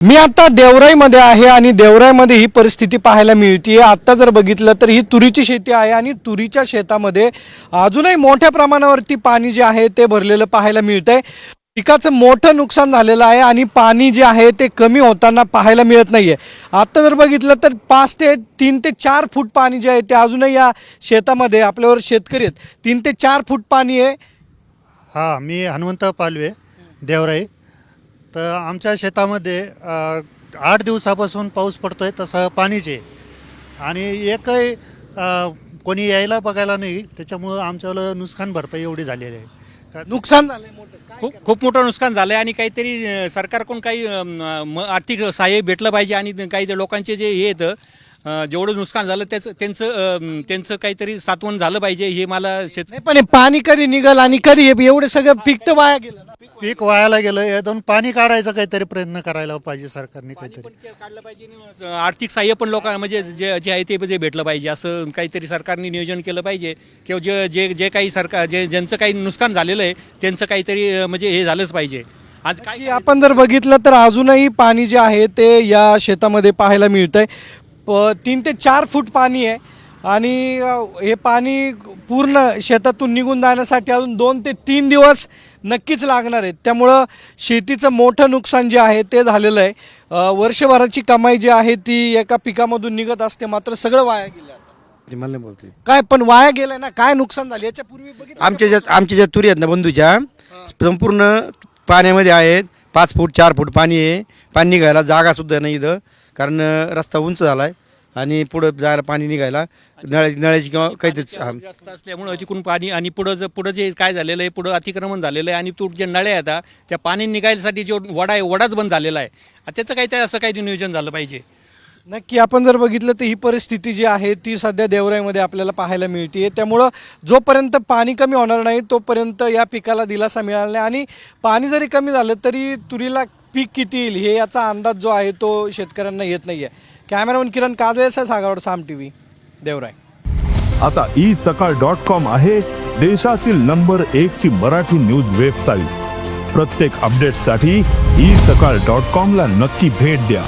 मी आता देवराईमध्ये आहे आणि देवराईमध्ये ही परिस्थिती पाहायला मिळते। आता जर बघितलं तर ही तुरीची शेती आहे आणि तुरीच्या शेतामध्ये अजूनही मोठ्या प्रमाणावरती पाणी जे आहे ते भरलेलं पाहायला मिळतंय। पिकाचं मोठं नुकसान झालेलं आहे आणि पाणी जे आहे ते कमी होताना पाहायला मिळत नाहीये। आता जर बघितलं तर 3 ते 4 फूट पाणी जे आहे ते अजूनही या शेतामध्ये आपल्यावर शेतकरी आहेत 3 ते 4 फूट पाणी आहे। हां, मी हनुमंत पालवे देवराई। तर आमच्या शेतामध्ये 8 दिवसापासून पाऊस पडतोय तसं पाणीचे आणि एकही कोणी यायला बघायला नाही, त्याच्यामुळं आमच्याला नुकसान भरपाई एवढी झालेली आहे। नुकसान झालंय मोठं, खूप मोठं नुकसान झालं आहे आणि काहीतरी सरकारकडून काही आर्थिक सहाय्य भेटलं पाहिजे आणि काही जे लोकांचे जे हे येतं जेवढं नुकसान झालं त्यांचं काहीतरी सातवण झालं पाहिजे हे मला नाही पण हे पाणी कधी निघाल आणि कधी एवढे सगळं पीक तर वाया गेलं ना। पीक वायाला गेलं, यातून पाणी काढायचा काहीतरी प्रयत्न करायला पाहिजे सरकारने काहीतरी काढलं पाहिजे। आर्थिक सहाय्य पण लोकांना म्हणजे जे आहे ते जे भेटलं पाहिजे असं काहीतरी सरकारने नियोजन केलं पाहिजे किंवा जे काही सरकार ज्यांचं काही नुकसान झालेलं आहे त्यांचं काहीतरी म्हणजे हे झालंच पाहिजे। आज काही आपण जर बघितलं तर अजूनही पाणी जे आहे ते या शेतामध्ये पाहायला मिळतंय। 3 ते 4 फूट पाणी आहे आणि हे पाणी पूर्ण शेतातून निघून जाण्यासाठी अजून 2 ते 3 दिवस नक्कीच लागणार आहेत। त्यामुळं शेतीचं मोठं नुकसान जे आहे ते झालेलं आहे। वर्षभराची कमाई जी आहे ती एका पिकामधून निघत असते, मात्र सगळं वाया गेलं। मला नाही बोलते काय पण वाया गेलं ना, काय नुकसान झालं याच्या पूर्वी बघितलं? आमच्या ज्या तुरी आहेत ना बंधूच्या संपूर्ण पाण्यामध्ये आहेत। 5 फूट 4 फूट पाणी आहे, पाणी निघायला जागा सुद्धा नाही इथं, कारण रस्ता उंच झाला आहे आणि पुढं जायला पाणी निघायला नळ्याची किंवा काहीतरी जास्त असल्यामुळं तिकडून पाणी आणि पुढं जे काय झालेलं आहे, पुढं अतिक्रमण झालेलं आहे आणि तू जे नळे आहेत त्या पाणी निघायसाठी जो वडा आहे वडाच बंद झालेला आहे। त्याचं काही असं काही नियोजन झालं पाहिजे। नक्की आपण जर बघितलं तर ही परिस्थिती जी आहे ती सध्या देवराईमध्ये आपल्याला पाहायला मिळते। त्यामुळं जोपर्यंत पाणी कमी होणार नाही तोपर्यंत या पिकाला दिलासा मिळणार नाही आणि पाणी जरी कमी झालं तरी तुरीला पीक किती येईल हे याचा अंदाज जो आहे तो शेतकऱ्यांना येत नाही आहे। कॅमेरामन किरण काजळे सागावड, साम टीव्ही, देवराई। आता isakal.com आहे देशातील नंबर 1 ची मराठी न्यूज वेबसाईट। प्रत्येक अपडेटसाठी isakal.com ला नक्की भेट द्या।